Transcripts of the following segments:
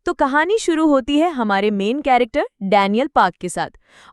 तो कहानी शुरू होती है हमारे मेन कैरेक्टर डैनियल पार्क के साथ।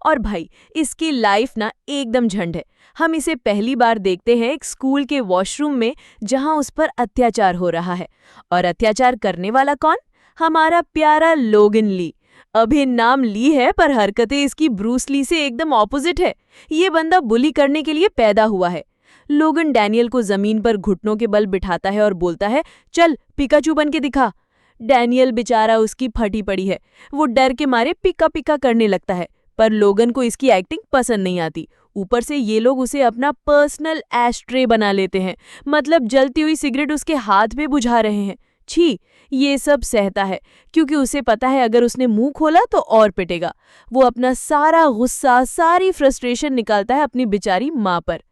और भाई इसकी लाइफ ना एकदम झंड है। हम इसे पहली बार देखते हैं एक स्कूल के वॉशरूम में, जहां उस पर अत्याचार हो रहा है। और अत्याचार करने वाला कौन? हमारा प्यारा लोगन ली। अभी नाम ली है पर हरकतें इसकी ब्रूस ली से एकदम ऑपोजिट है। ये बंदा बुली करने के लिए पैदा हुआ है। लोगन डैनियल को जमीन पर घुटनों के बल बिठाता है और बोलता है, चल पिकाचू बन के दिखा। डैनियल बेचारा उसकी फटी पड़ी है। वो डर के मारे पिका पिका करने लगता है, पर लोगन को इसकी एक्टिंग पसंद नहीं आती। ऊपर से ये लोग उसे अपना पर्सनल एस्ट्रे बना लेते हैं, मतलब जलती हुई सिगरेट उसके हाथ में बुझा रहे हैं। छी, ये सब सहता है क्योंकि उसे पता है अगर उसने मुंह खोला तो और पिटेगा। वो अपना सारा गुस्सा, सारी फ्रस्ट्रेशन निकालता है अपनी बेचारी माँ पर।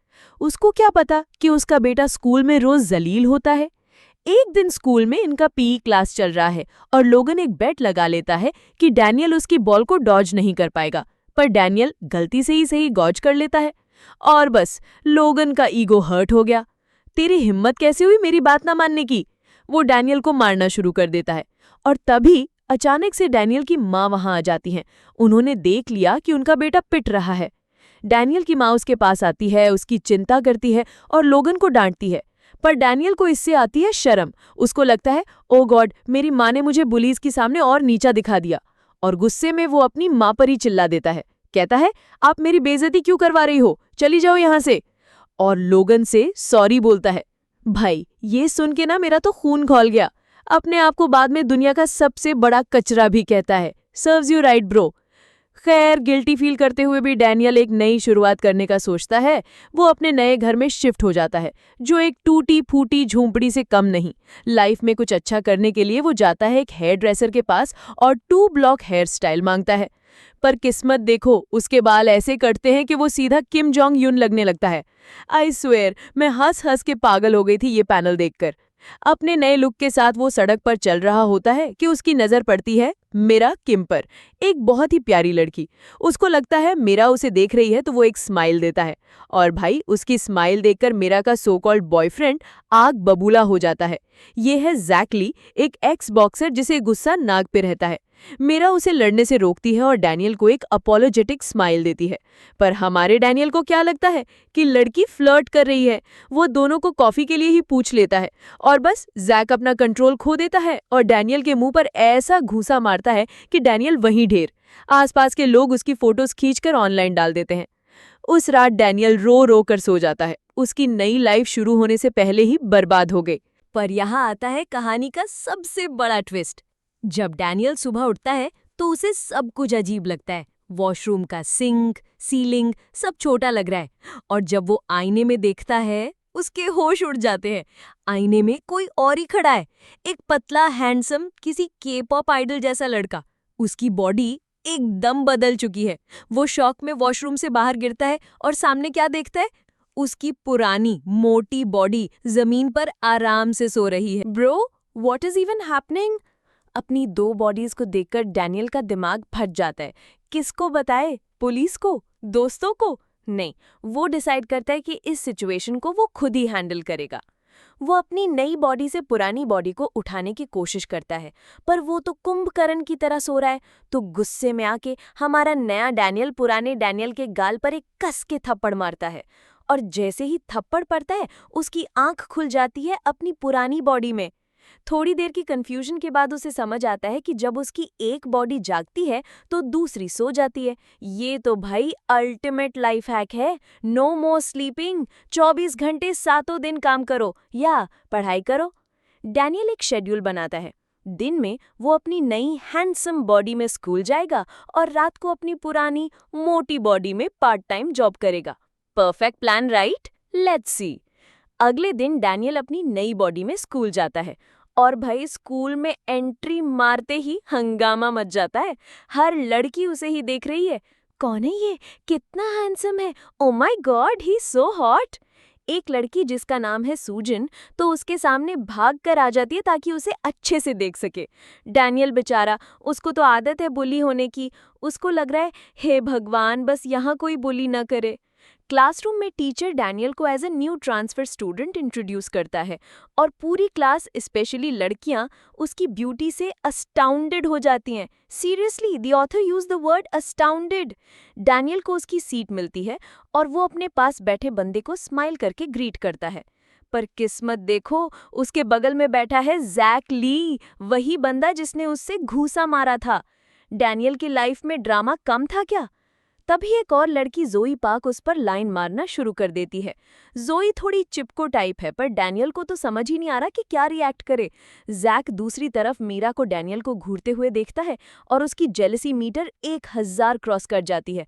उसको क्या पता कि उसका बेटा स्कूल में रोज जलील होता है। एक दिन स्कूल में इनका पीई क्लास चल रहा है और लोगन एक बेट लगा लेता है कि डैनियल उसकी बॉल को डॉज नहीं कर पाएगा, पर डैनियल गलती से ही सही डॉज कर लेता है। और बस लोगन का ईगो हर्ट हो गया। तेरी हिम्मत कैसे हुई मेरी बात ना मानने की? वो डैनियल को मारना शुरू कर देता है। और तभी अचानक से डैनियल की माँ वहां आ जाती हैं। उन्होंने देख लिया कि उनका बेटा पिट रहा है। डैनियल की माँ उसके पास आती है, उसकी चिंता करती है और लोगन को डांटती है। पर डैनियल को इससे आती है शर्म। उसको लगता है, ओ गॉड, मेरी माँ ने मुझे बुलीज के सामने और नीचा दिखा दिया। और गुस्से में वो अपनी माँ पर ही चिल्ला देता है। कहता है, आप मेरी बेइज्जती क्यों करवा रही हो? चली जाओ यहाँ से। और लोगन से सॉरी बोलता है। भाई ये सुन के ना मेरा तो खून खौल गया। अपने आप को बाद में दुनिया का सबसे बड़ा कचरा भी कहता है। Serves you right bro. खैर, गिल्टी फील करते हुए भी डैनियल एक नई शुरुआत करने का सोचता है। वो अपने नए घर में शिफ्ट हो जाता है, जो एक टूटी फूटी झोंपड़ी से कम नहीं। लाइफ में कुछ अच्छा करने के लिए वो जाता है एक हेयर ड्रेसर के पास और 2 ब्लॉक हेयर स्टाइल मांगता है। पर किस्मत देखो, उसके बाल ऐसे कटते हैं कि वो सीधा किम जोंग यून लगने लगता है। आई स्वेयर, मैं हंस हंस के पागल हो गई थी ये पैनल देखकर। अपने नए लुक के साथ वो सड़क पर चल रहा होता है कि उसकी नजर पड़ती है मेरा किम पर, एक बहुत ही प्यारी लड़की। उसको लगता है मेरा उसे देख रही है तो वो एक स्माइल देता है। और भाई उसकी स्माइल देखकर मेरा का सो कॉल्ड बॉयफ्रेंड आग बबूला हो जाता है। ये है जैकली, एक एक्स बॉक्सर जिसे गुस्सा नाक पे रहता है। मेरा उसे लड़ने से रोकती है और डैनियल को एक अपोलोजेटिक स्माइल देती है। पर हमारे डैनियल को क्या लगता है कि लड़की फ्लर्ट कर रही है। वो दोनों को कॉफी के लिए ही पूछ लेता है और बस जैक अपना कंट्रोल खो देता है और डैनियल के मुंह पर ऐसा घूंसा मारता है कि डैनियल वहीं ढेर। आसपास के लोग उसकी फोटोज खींचकर ऑनलाइन डाल देते हैं। उस रात डैनियल रो रो कर सो जाता है। उसकी नई लाइफ शुरू होने से पहले ही बर्बाद हो गई। पर यहाँ आता है कहानी का सबसे बड़ा ट्विस्ट। जब डैनियल सुबह उठता है तो उसे सब कुछ अजीब लगता है। वॉशरूम का सिंक, सीलिंग सब छोटा लग रहा है। और जब वो आईने में देखता है, उसके होश उड़ जाते हैं। आईने में कोई और ही खड़ा है, एक पतला हैंडसम किसी के पॉप आइडल जैसा लड़का। उसकी बॉडी एकदम बदल चुकी है। वो शॉक में वॉशरूम से बाहर गिरता है और सामने क्या देखता है? उसकी पुरानी मोटी बॉडी जमीन पर आराम से सो रही है। Bro, what is even happening? अपनी 2 बॉडीज को देखकर डैनियल का दिमाग फट जाता है। किसको बताए? पुलिस को? दोस्तों को? नहीं, वो डिसाइड करता है कि इस सिचुएशन को वो खुद ही हैंडल करेगा। वो अपनी नई बॉडी से पुरानी बॉडी को उठाने की कोशिश करता है, पर वो तो कुंभकर्ण की तरह सो रहा है। तो गुस्से में आके हमारा नया डैनियल पुराने डैनियल के गाल पर एक कस के थप्पड़ मारता है। और जैसे ही थप्पड़ पड़ता है, उसकी आंख खुल जाती है अपनी पुरानी बॉडी में। थोड़ी देर की कंफ्यूजन के बाद उसे समझ आता है कि जब उसकी एक बॉडी जागती है तो दूसरी सो जाती है। ये तो भाई अल्टीमेट लाइफ हैक है। नो मोर स्लीपिंग। 24 घंटे 7 दिन काम करो या पढ़ाई करो। डैनियल एक शेड्यूल बनाता है। दिन में वो अपनी नई हैंडसम बॉडी में स्कूल जाएगा और रात को अपनी पुरानी मोटी बॉडी में पार्ट टाइम जॉब करेगा। Perfect plan, right? Let's see. अगले दिन डैनियल अपनी नई बॉडी में स्कूल जाता है और भाई स्कूल में एंट्री मारते ही हंगामा मच जाता है। हर लड़की उसे ही देख रही है। कौन है ये? कितना हैंडसम है! Oh my God, he so hot! एक लड़की जिसका नाम है सूजन तो उसके सामने भाग कर आ जाती है ताकि उसे अच्छे से देख सके। डैनियल बेचारा, उसको तो आदत है बुली होने की। उसको लग रहा है, हे भगवान, बस यहाँ कोई बुली ना करे। क्लासरूम में टीचर डैनियल को as a new transfer student introduce करता है और पूरी क्लास स्पेशली लड़कियां उसकी ब्यूटी से अस्टाउंडेड हो जाती हैं। Seriously, the author use the word अस्टाउंडेड। Daniel को उसकी सीट मिलती है और वो अपने पास बैठे बंदे को स्माइल करके ग्रीट करता है। पर किस्मत देखो, उसके बगल में बैठा है जैक ली, वही बंदा जिसने उससे घूसा मारा था। डैनियल की लाइफ में ड्रामा कम था क्या? तभी एक और लड़की जोई पार्क उस पर लाइन मारना शुरू कर देती है। जोई थोड़ी चिपको टाइप है, पर डैनियल को तो समझ ही नहीं आ रहा कि क्या रिएक्ट करे। जैक दूसरी तरफ मीरा को डैनियल को घूरते हुए देखता है और उसकी जेलसी मीटर 1000 क्रॉस कर जाती है।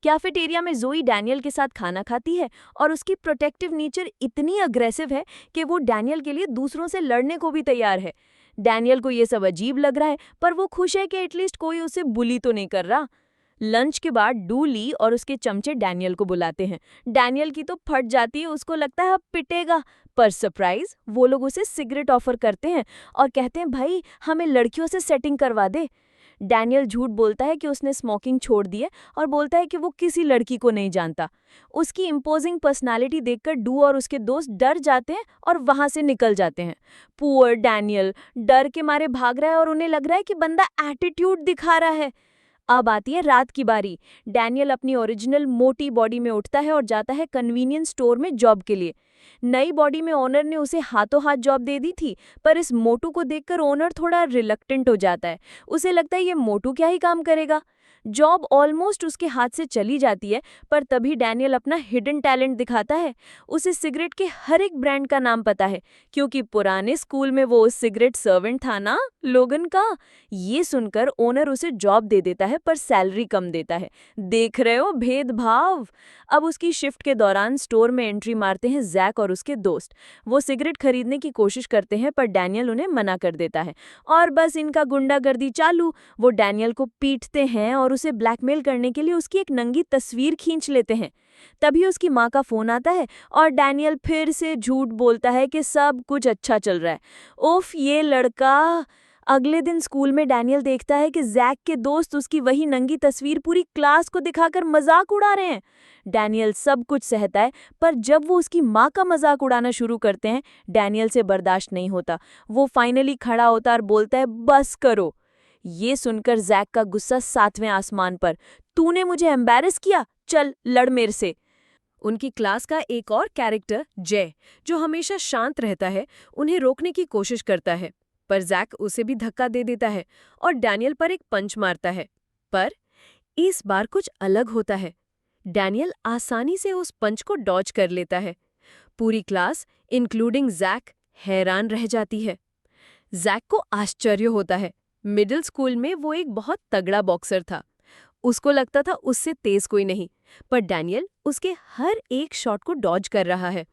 कैफेटेरिया में जोई डैनियल के साथ खाना खाती है और उसकी प्रोटेक्टिव नेचर इतनी अग्रेसिव है कि वो डैनियल के लिए दूसरों से लड़ने को भी तैयार है। डैनियल को ये सब अजीब लग रहा है, पर वो खुश है कि एटलीस्ट कोई उसे बुली तो नहीं कर रहा। लंच के बाद डूली और उसके चमचे डैनियल को बुलाते हैं। डैनियल की तो फट जाती है, उसको लगता है अब पिटेगा। पर सरप्राइज, वो लोग उसे सिगरेट ऑफर करते हैं और कहते हैं भाई हमें लड़कियों से सेटिंग करवा दे। डैनियल झूठ बोलता है कि उसने स्मोकिंग छोड़ दी है और बोलता है कि वो किसी लड़की को नहीं जानता। उसकी इम्पोजिंग पर्सनालिटी देखकर डू और उसके दोस्त डर जाते हैं और वहां से निकल जाते हैं। पुअर डैनियल डर के मारे भाग रहा है और उन्हें लग रहा है कि बंदा एटीट्यूड दिखा रहा है। अब आती है रात की बारी। डैनियल अपनी ओरिजिनल मोटी बॉडी में उठता है और जाता है कन्वीनियंस स्टोर में जॉब के लिए। नई बॉडी में ओनर ने उसे हाथों हाथ जॉब दे दी थी, पर इस मोटू को देखकर ओनर थोड़ा रिलक्टेंट हो जाता है। उसे लगता है ये मोटू क्या ही काम करेगा। जॉब ऑलमोस्ट उसके हाथ से चली जाती है, पर तभी डैनियल अपना हिडन टैलेंट दिखाता है। उसे सिगरेट के हर एक ब्रांड का नाम पता है, क्योंकि पुराने स्कूल में वो सिगरेट सर्वेंट था ना, लोगन का। ये सुनकर ओनर उसे जॉब दे देता है, पर सैलरी कम देता है। देख रहे हो भेदभाव। अब उसकी शिफ्ट के दौरान स्टोर में एंट्री मारते हैं जैक और उसके दोस्त। वो सिगरेट खरीदने की कोशिश करते हैं, पर डैनियल उन्हें मना कर देता है और बस इनका गुंडागर्दी चालू। वो डैनियल को पीटते हैं और उसे ब्लैकमेल करने के लिए उसकी एक नंगी तस्वीर खींच लेते हैं। तभी उसकी माँ का फोन आता है और डैनियल फिर से झूठ बोलता है कि सब कुछ अच्छा चल रहा है। उफ, ये लड़का। अगले दिन स्कूल में डैनियल देखता है कि जैक के दोस्त उसकी वही नंगी तस्वीर पूरी क्लास को दिखाकर मजाक उड़ा रहे हैं। डैनियल सब कुछ सहता है, पर जब वो उसकी माँ का मजाक उड़ाना शुरू करते हैं, डैनियल से बर्दाश्त नहीं होता। वो फाइनली खड़ा होता और बोलता है बस करो। ये सुनकर जैक का गुस्सा 7वें आसमान पर। तूने मुझे एम्बैरेस किया, चल लड़ मेरे से। उनकी क्लास का एक और कैरेक्टर जय, जो हमेशा शांत रहता है, उन्हें रोकने की कोशिश करता है, पर जैक उसे भी धक्का दे देता है और डैनियल पर एक पंच मारता है। पर इस बार कुछ अलग होता है। डैनियल आसानी से उस पंच को डॉज कर लेता है। पूरी क्लास इंक्लूडिंग जैक हैरान रह जाती है। जैक को आश्चर्य होता है। मिडिल स्कूल में वो एक बहुत तगड़ा बॉक्सर था। उसको लगता था उससे तेज कोई नहीं, पर डैनियल उसके हर एक शॉट को डॉज कर रहा है।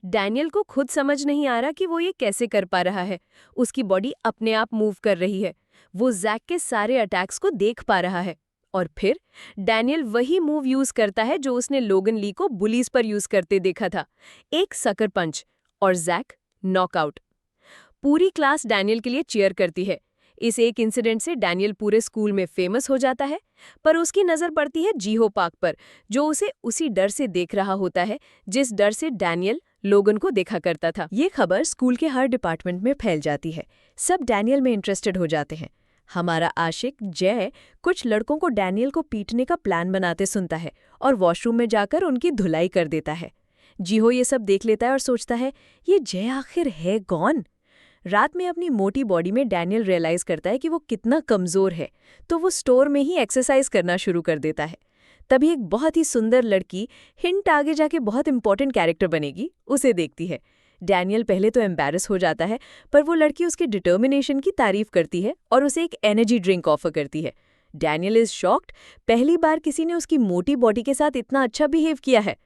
डैनियल को खुद समझ नहीं आ रहा कि वो ये कैसे कर पा रहा है। उसकी बॉडी अपने आप मूव कर रही है। वो जैक के सारे अटैक्स को देख पा रहा है। और फिर डैनियल वही मूव यूज करता है जो उसने लोगन ली को बुलीज पर यूज करते देखा था, एक सकर पंच, और जैक नॉकआउट। पूरी क्लास डैनियल के लिए चीयर करती है। इस एक इंसिडेंट से डैनियल पूरे स्कूल में फेमस हो जाता है, पर उसकी नज़र पड़ती है जीहो पार्क पर, जो उसे उसी डर से देख रहा होता है जिस डर से डैनियल लोगन को देखा करता था। ये खबर स्कूल के हर डिपार्टमेंट में फैल जाती है। सब डैनियल में इंटरेस्टेड हो जाते हैं। हमारा आशिक जय कुछ लड़कों को डैनियल को पीटने का प्लान बनाते सुनता है और वॉशरूम में जाकर उनकी धुलाई कर देता है। जीहो ये सब देख लेता है और सोचता है, ये जय आखिर है कौन? रात में अपनी मोटी बॉडी में डैनियल रियलाइज करता है कि वो कितना कमज़ोर है, तो वो स्टोर में ही एक्सरसाइज करना शुरू कर देता है। तभी एक बहुत ही सुंदर लड़की, हिंट आगे जाके बहुत इंपॉर्टेंट कैरेक्टर बनेगी, उसे देखती है। डैनियल पहले तो एम्बैरस हो जाता है, पर वो लड़की उसके डिटर्मिनेशन की तारीफ करती है और उसे एक एनर्जी ड्रिंक ऑफर करती है। डैनियल इज शॉक्ड, पहली बार किसी ने उसकी मोटी बॉडी के साथ इतना अच्छा बिहेव किया है।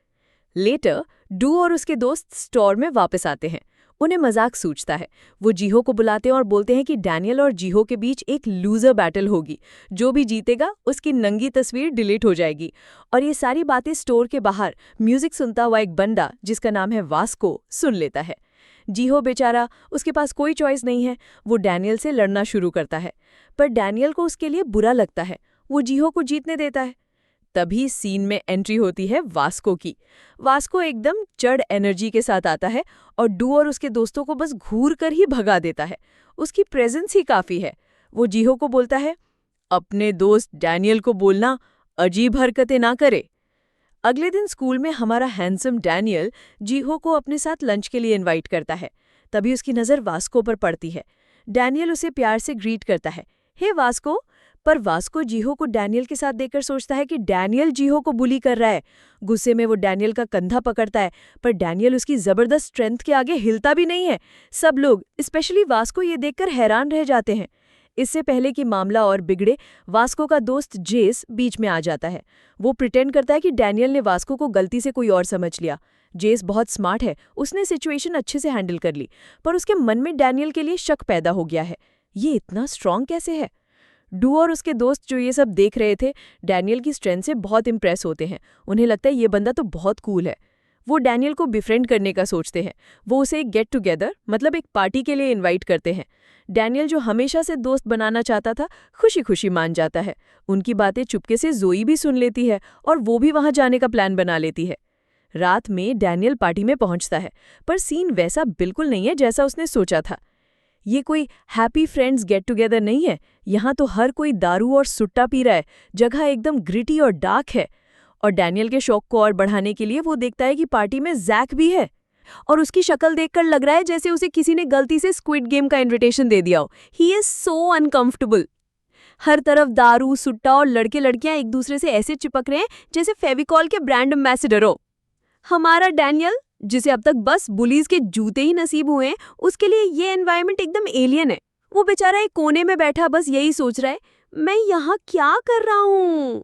लेटर डू और उसके दोस्त स्टोर में वापस आते हैं। उन्हें मजाक सूझता है। वो जीहो को बुलाते हैं और बोलते हैं कि डैनियल और जीहो के बीच एक लूजर बैटल होगी। जो भी जीतेगा उसकी नंगी तस्वीर डिलीट हो जाएगी। और ये सारी बातें स्टोर के बाहर म्यूजिक सुनता हुआ एक बंदा, जिसका नाम है वास्को, सुन लेता है। जीहो बेचारा, उसके पास कोई चॉइस नहीं है। वो डैनियल से लड़ना शुरू करता है, पर डैनियल को उसके लिए बुरा लगता है। वो जीहो को जीतने देता है। तभी सीन में एंट्री होती है वास्को की। वास्को एकदम चढ़ एनर्जी के साथ आता है और डू और उसके दोस्तों को बस घूर कर ही भगा देता है। उसकी प्रेजेंस ही काफी है। वो जीहो को बोलता है, अपने दोस्त डैनियल को बोलना अजीब हरकतें ना करे। अगले दिन स्कूल में हमारा हैंडसम डैनियल जीहो को अपने साथ लंच के लिए इनवाइट करता है। तभी उसकी नज़र वास्को पर पड़ती है। डैनियल उसे प्यार से ग्रीट करता है, हे वास्को। पर वास्को जीहो को डैनियल के साथ देखकर सोचता है कि डैनियल जीहो को बुली कर रहा है। गुस्से में वो डैनियल का कंधा पकड़ता है, पर डैनियल उसकी जबरदस्त स्ट्रेंथ के आगे हिलता भी नहीं है। सब लोग, स्पेशली वास्को, ये देखकर हैरान रह जाते हैं। इससे पहले कि मामला और बिगड़े, वास्को का दोस्त जेस बीच में आ जाता है। वो प्रिटेंड करता है कि डैनियल ने वास्को को गलती से कोई और समझ लिया। जेस बहुत स्मार्ट है, उसने सिचुएशन अच्छे से हैंडल कर ली, पर उसके मन में डैनियल के लिए शक पैदा हो गया है। ये इतना स्ट्रांग कैसे है? डू और उसके दोस्त जो ये सब देख रहे थे, डैनियल की स्ट्रेंथ से बहुत इम्प्रेस होते हैं। उन्हें लगता है ये बंदा तो बहुत कूल है। वो डैनियल को बिफ्रेंड करने का सोचते हैं। वो उसे एक गेट टुगेदर, मतलब एक पार्टी के लिए इनवाइट करते हैं। डैनियल, जो हमेशा से दोस्त बनाना चाहता था, खुशी खुशी मान जाता है। उनकी बातें चुपके से जोई भी सुन लेती है और वो भी वहां जाने का प्लान बना लेती है। रात में डैनियल पार्टी में पहुंचता है, पर सीन वैसा बिल्कुल नहीं है जैसा उसने सोचा था। ये कोई हैप्पी फ्रेंड्स गेट टुगेदर नहीं है। यहाँ तो हर कोई दारू और सुट्टा पी रहा है। जगह एकदम ग्रिटी और डार्क है। और डैनियल के शौक को और बढ़ाने के लिए वो देखता है कि पार्टी में जैक भी है, और उसकी शक्ल देखकर लग रहा है जैसे उसे किसी ने गलती से स्क्विड गेम का इनविटेशन दे दिया हो। He is so uncomfortable. हर तरफ दारू, सुट्टा और लड़के लड़कियां एक दूसरे से ऐसे चिपक रहे हैं जैसे फेविकॉल के ब्रांड एम्बेसडर हो। हमारा डैनियल, जिसे अब तक बस बुलीज के जूते ही नसीब हुए हैं, उसके लिए ये एनवायरनमेंट एकदम एलियन है। वो बेचारा एक कोने में बैठा बस यही सोच रहा है, मैं यहाँ क्या कर रहा हूँ।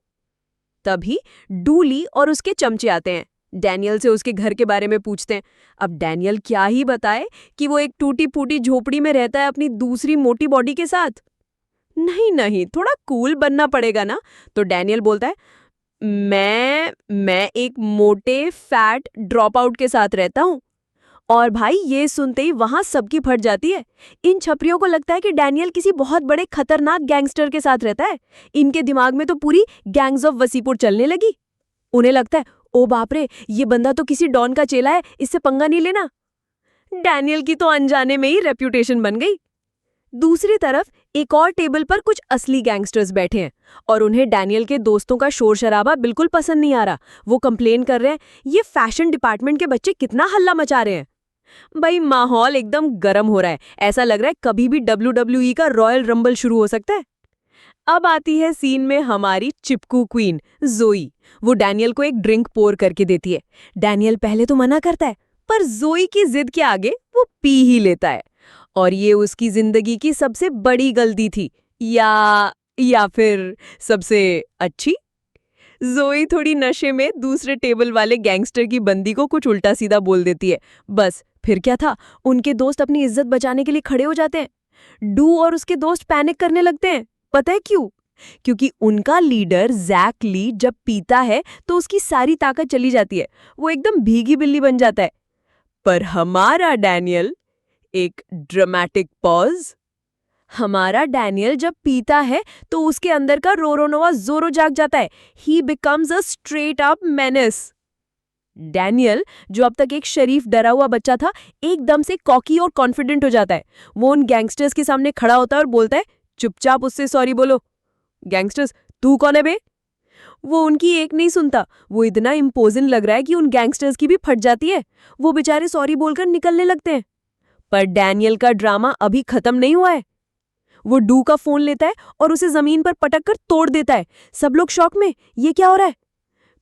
तभी डूली और उसके चमचे आते हैं। डैनियल से उसके घर के बारे में पूछते हैं। अब डैनियल क्या ही बताए कि वो एक टूटी फूटी झोपड़ी में रहता है अपनी दूसरी मोटी बॉडी के साथ। नहीं, थोड़ा कूल बनना पड़ेगा ना। तो डैनियल बोलता है, मैं एक मोटे फैट ड्रॉप आउट के साथ रहता हूँ। और भाई ये सुनते ही वहां सबकी फट जाती है। इन छपरियों को लगता है कि डैनियल किसी बहुत बड़े खतरनाक गैंगस्टर के साथ रहता है। इनके दिमाग में तो पूरी गैंग्स ऑफ वसीपुर चलने लगी। उन्हें लगता है, ओ बाप रे, ये बंदा तो किसी डॉन का चेला है, इससे पंगा नहीं लेना। डैनियल की तो अनजाने में ही रेप्यूटेशन बन गई। दूसरी तरफ एक और टेबल पर कुछ असली गैंगस्टर्स बैठे हैं और उन्हें डैनियल के दोस्तों का शोर शराबा बिल्कुल पसंद नहीं आ रहा। वो कंप्लेन कर रहे हैं, ये फैशन डिपार्टमेंट के बच्चे कितना हल्ला मचा रहे हैं। भाई माहौल एकदम गर्म हो रहा है। ऐसा लग रहा है कभी भी WWE का रॉयल रंबल शुरू हो सकता है। अब आती है सीन में हमारी चिपकू क्वीन जोई। वो डैनियल को एक ड्रिंक पोर करके देती है। डैनियल पहले तो मना करता है, पर जोई की जिद के आगे वो पी ही लेता है। और ये उसकी जिंदगी की सबसे बड़ी गलती थी, या फिर सबसे अच्छी। जोई थोड़ी नशे में दूसरे टेबल वाले गैंगस्टर की बंदी को कुछ उल्टा सीधा बोल देती है। बस फिर क्या था, उनके दोस्त अपनी इज्जत बचाने के लिए खड़े हो जाते हैं। डू और उसके दोस्त पैनिक करने लगते हैं। पता है क्यों? क्योंकि उनका लीडर जैक ली जब पीता है तो उसकी सारी ताकत चली जाती है। वो एकदम भीगी बिल्ली बन जाता है। पर हमारा डैनियल, एक ड्रामेटिक पॉज, हमारा डैनियल जब पीता है तो उसके अंदर का रोरोनोवा जोरो जाग जाता है। ही becomes a straight up menace. Daniel, जो अब तक एक शरीफ डरा हुआ बच्चा था, एकदम से कॉकी और कॉन्फिडेंट हो जाता है। वो उन गैंगस्टर्स के सामने खड़ा होता है और बोलता है, चुपचाप उससे सॉरी बोलो। गैंगस्टर्स, तू कौन है बे? वो उनकी एक नहीं सुनता। वो इतना इम्पोजिंग लग रहा है कि उन गैंगस्टर्स की भी फट जाती है। वो बेचारे सॉरी बोलकर निकलने लगते हैं। पर डैनियल का ड्रामा अभी खत्म नहीं हुआ है। वो डू का फोन लेता है और उसे जमीन पर पटक कर तोड़ देता है। सब लोग शॉक में, ये क्या हो रहा है?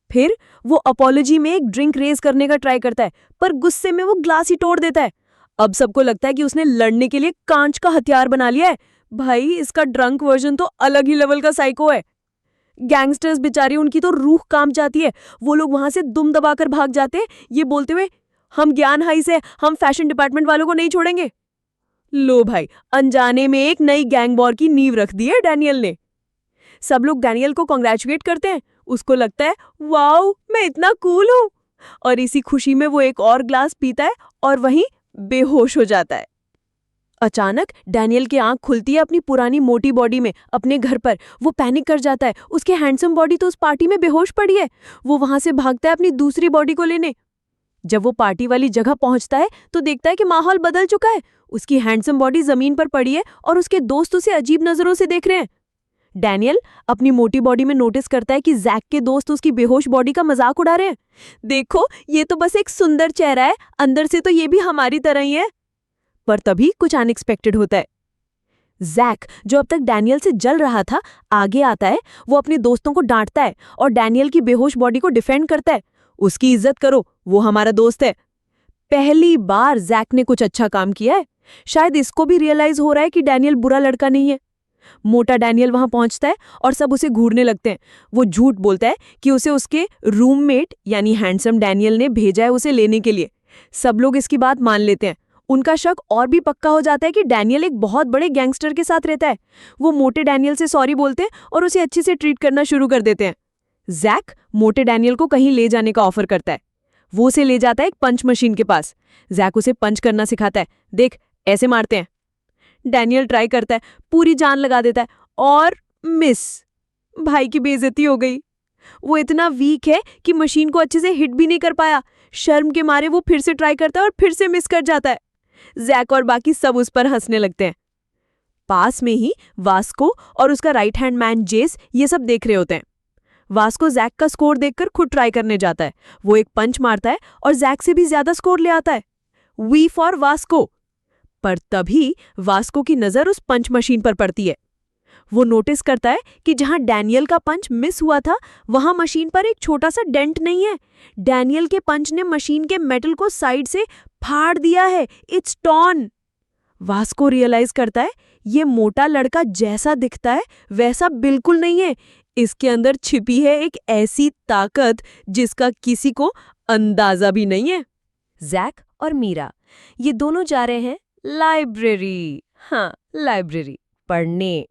फिर वो अपॉलॉजी में एक ड्रिंक रेज करने का ट्राई करता है, पर गुस्से में वो ग्लास ही तोड़ देता है। अब सबको लगता है कि उसने लड़ने के लिए कांच का हथियार बना लिया है। भाई इसका ड्रंक वर्जन तो अलग ही लेवल का साइको है। गैंगस्टर्स बेचारी, उनकी तो रूह कांप जाती है। वो लोग वहां से दुम दबाकर भाग जाते हैं, ये बोलते हुए, हम ज्ञान हाई से, हम फैशन डिपार्टमेंट वालों को नहीं छोड़ेंगे। लो भाई, अनजाने में एक नई गैंग वॉर की नींव रख दी है डैनियल ने। सब लोग डैनियल को कांग्रेचुलेट करते हैं। उसको लगता है, वाओ, मैं इतना कूल हूं। और इसी खुशी में वो एक और ग्लास पीता है और वहीं बेहोश हो जाता है। अचानक डैनियल की आंख खुलती है अपनी पुरानी मोटी बॉडी में, अपने घर पर। वो पैनिक कर जाता है, उसकी हैंडसम बॉडी तो उस पार्टी में बेहोश पड़ी है। वो वहां से भागता है अपनी दूसरी बॉडी को लेने। जब वो पार्टी वाली जगह पहुंचता है तो देखता है कि माहौल बदल चुका है। उसकी हैंडसम बॉडी जमीन पर पड़ी है और उसके दोस्त उसे अजीब नजरों से देख रहे हैं। डैनियल अपनी मोटी बॉडी में नोटिस करता है कि जैक के दोस्त उसकी बेहोश बॉडी का मजाक उड़ा रहे हैं। देखो, ये तो बस एक सुंदर चेहरा है, अंदर से तो ये भी हमारी तरह ही है। पर तभी कुछ अनएक्सपेक्टेड होता है। जैक, जो अब तक डैनियल से जल रहा था, आगे आता है। वो अपने दोस्तों को डांटता है और डैनियल की बेहोश बॉडी को डिफेंड करता है। उसकी इज्जत करो, वो हमारा दोस्त है। पहली बार जैक ने कुछ अच्छा काम किया है। शायद इसको भी रियलाइज हो रहा है कि डैनियल बुरा लड़का नहीं है। मोटा डैनियल वहां पहुंचता है और सब उसे घूरने लगते हैं। वो झूठ बोलता है कि उसे उसके रूममेट यानी हैंडसम डैनियल ने भेजा है उसे लेने के लिए। सब लोग इसकी बात मान लेते हैं। उनका शक और भी पक्का हो जाता है कि डैनियल एक बहुत बड़े गैंगस्टर के साथ रहता है। वो मोटे डैनियल से सॉरी बोलते हैं और उसे अच्छे से ट्रीट करना शुरू कर देते हैं। जैक मोटे डैनियल को कहीं ले जाने का ऑफर करता है। वो उसे ले जाता है एक पंच मशीन के पास। जैक उसे पंच करना सिखाता है। देख, ऐसे मारते हैं। डैनियल ट्राई करता है, पूरी जान लगा देता है और मिस। भाई की बेइज्जती हो गई। वो इतना वीक है कि मशीन को अच्छे से हिट भी नहीं कर पाया। शर्म के मारे वो फिर से ट्राई करता है और फिर से मिस कर जाता है। जैक और बाकी सब उस पर हंसने लगते हैं। पास में ही वास्को और उसका राइट हैंड मैन जेस ये सब देख रहे होते हैं। वास्को जैक का स्कोर देखकर खुद ट्राई करने जाता है। वो एक पंच मारता है और जैक से भी ज्यादा स्कोर ले आता है। V for Vasco. पर तभी वास्को की नजर उस पंच मशीन पर पड़ती है। वो नोटिस करता है कि जहां डैनियल का पंच मिस हुआ था, वहां मशीन पर एक छोटा सा डेंट नहीं है। डैनियल के पंच ने मशीन के मेटल को साइड से फाड़ दिया है। It's torn. वास्को रियलाइज करता है ये मोटा लड़का जैसा दिखता है वैसा बिल्कुल नहीं है। इसके अंदर छिपी है एक ऐसी ताकत जिसका किसी को अंदाजा भी नहीं है। जैक और मीरा ये दोनों जा रहे हैं लाइब्रेरी। हाँ, लाइब्रेरी पढ़ने।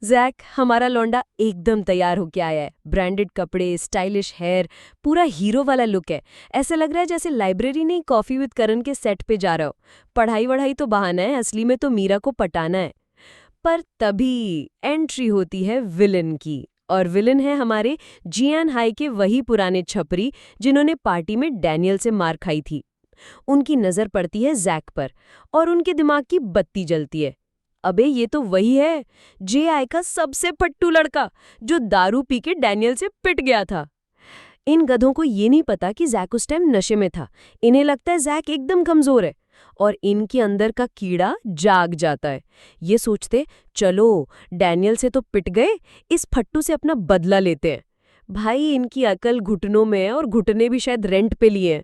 जैक, हमारा लौंडा, एकदम तैयार होके आया है। ब्रांडेड कपड़े, स्टाइलिश हेयर, पूरा हीरो वाला लुक है। ऐसा लग रहा है जैसे लाइब्रेरी नहीं, कॉफी विद करण के सेट पे जा रहा हो। पढ़ाई वढ़ाई तो बहाना है, असली में तो मीरा को पटाना है। पर तभी एंट्री होती है विलन की। और विलन है हमारे जियान हाई के वही पुराने छपरी जिन्होंने पार्टी में डैनियल से मार खाई थी। उनकी नजर पड़ती है जैक पर और उनके दिमाग की बत्ती जलती है। अबे, ये तो वही है जेआई का सबसे फट्टू लड़का जो दारू पी के डैनियल से पिट गया था। इन गधों को ये नहीं पता कि जैक उस टाइम नशे में था। इन्हें लगता है जैक एकदम कमजोर है और इनके अंदर का कीड़ा जाग जाता है। ये सोचते, चलो डैनियल से तो पिट गए, इस फट्टू से अपना बदला लेते हैं। भाई, इनकी अकल घुटनों में है और घुटने भी शायद रेंट पे लिए हैं।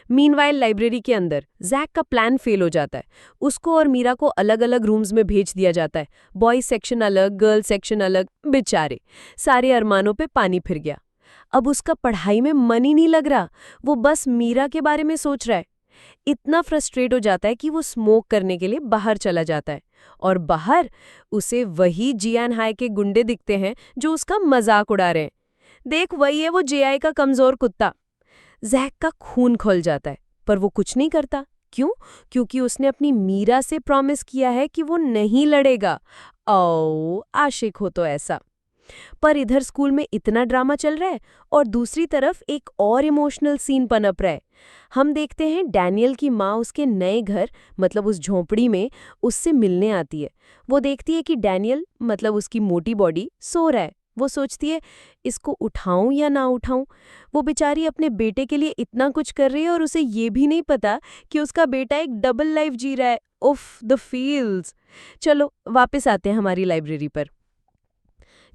मीनवाइल लाइब्रेरी के अंदर जैक का प्लान फेल हो जाता है। उसको और मीरा को अलग अलग रूम्स में भेज दिया जाता है। बॉयज सेक्शन अलग, गर्ल सेक्शन अलग। बेचारे, सारे अरमानों पे पानी फिर गया। अब उसका पढ़ाई में मन ही नहीं लग रहा। वो बस मीरा के बारे में सोच रहा है। इतना फ्रस्ट्रेट हो जाता है कि वो स्मोक करने के लिए बाहर चला जाता है। और बाहर उसे वही जियान हाई के गुंडे दिखते हैं जो उसका मजाक उड़ा रहे हैं। देख, वही है वो जेआई का कमजोर कुत्ता। जैक का खून खौल जाता है, पर वो कुछ नहीं करता। क्यों? क्योंकि उसने अपनी मीरा से प्रॉमिस किया है कि वो नहीं लड़ेगा। ओ, आशिक हो तो ऐसा। पर इधर स्कूल में इतना ड्रामा चल रहा है और दूसरी तरफ एक और इमोशनल सीन पनप रहा है। हम देखते हैं डैनियल की माँ उसके नए घर, मतलब उस झोंपड़ी में, उससे मिलने आती है। वो देखती है कि डैनियल, मतलब उसकी मोटी बॉडी, सो रहा है। वो सोचती है, इसको उठाऊं या ना उठाऊं। वो बेचारी अपने बेटे के लिए इतना कुछ कर रही है और उसे ये भी नहीं पता कि उसका बेटा एक डबल लाइफ जी रहा है। उफ, द फील्स। चलो वापस आते हैं हमारी लाइब्रेरी पर।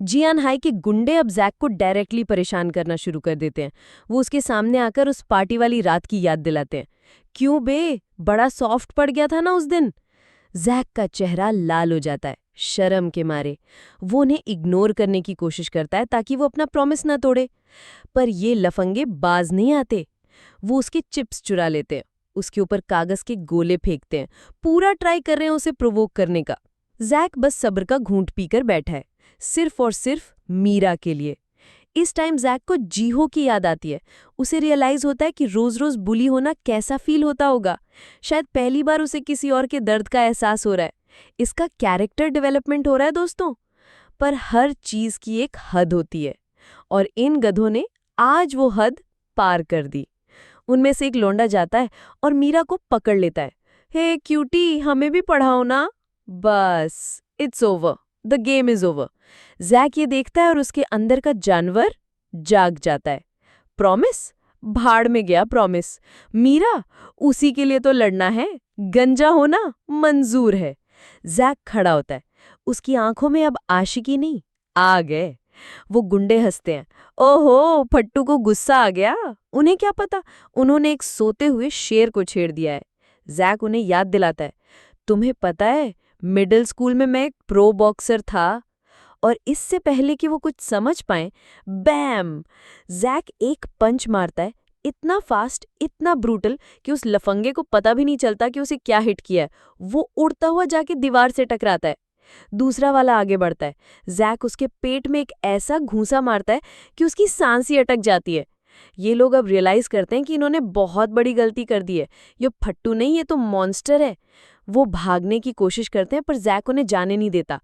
जियान हाई के गुंडे अब जैक को डायरेक्टली परेशान करना शुरू कर देते हैं। वो उसके सामने आकर उस पार्टी वाली रात की याद दिलाते हैं। क्यों बे, बड़ा सॉफ्ट पड़ गया था ना उस दिन। जैक का चेहरा लाल हो जाता है शर्म के मारे। वो उन्हें इग्नोर करने की कोशिश करता है ताकि वो अपना प्रॉमिस ना तोड़े। पर ये लफंगे बाज नहीं आते। वो उसके चिप्स चुरा लेते हैं, उसके ऊपर कागज के गोले फेंकते हैं, पूरा ट्राई कर रहे हैं उसे प्रोवोक करने का। जैक बस सब्र का घूंट पीकर बैठा है, सिर्फ और सिर्फ मीरा के लिए। इस टाइम जैक को जीहो की याद आती है। उसे रियलाइज होता है कि रोज रोज बुली होना कैसा फील होता होगा। शायद पहली बार उसे किसी और के दर्द का एहसास हो रहा है। इसका कैरेक्टर डेवलपमेंट हो रहा है दोस्तों। पर हर चीज की एक हद होती है, और इन गधों ने आज वो हद पार कर दी। उनमें से एक लौंडा जाता है और मीरा को पकड़ लेता है। हे क्यूटी, हमें भी पढ़ाओ ना। बस it's over, the game is over. Jack ये देखता है और उसके अंदर का जानवर जाग जाता है। प्रॉमिस? भाड़ में गया प्रॉमिस। मीरा, उसी के लिए तो लड़ना है। गंजा होना मंजूर है। जैक खड़ा होता है। उसकी आंखों में अब आशिकी नहीं, आ गए। वो गुंडे हंसते हैं। ओहो, फट्टू को गुस्सा आ गया। उन्हें क्या पता, उन्होंने एक सोते हुए शेर को छेड़ दिया है। जैक उन्हें याद दिलाता है, तुम्हें पता है मिडिल स्कूल में मैं एक प्रो बॉक्सर था। और इससे पहले कि वो कुछ समझ पाए, बैम! जैक एक पंच मारता है, इतना फास्ट, इतना ब्रूटल कि उस लफंगे को पता भी नहीं चलता कि उसे क्या हिट किया है। वो उड़ता हुआ जाके दीवार से टकराता है। दूसरा वाला आगे बढ़ता है। जैक उसके पेट में एक ऐसा घूंसा मारता है कि उसकी सांस ही अटक जाती है। ये लोग अब रियलाइज करते हैं कि इन्होंने बहुत बड़ी गलती कर दी है। ये फट्टू नहीं, ये तो मॉन्स्टर है। वो भागने की कोशिश करते हैं पर जैक उन्हें जाने नहीं देता।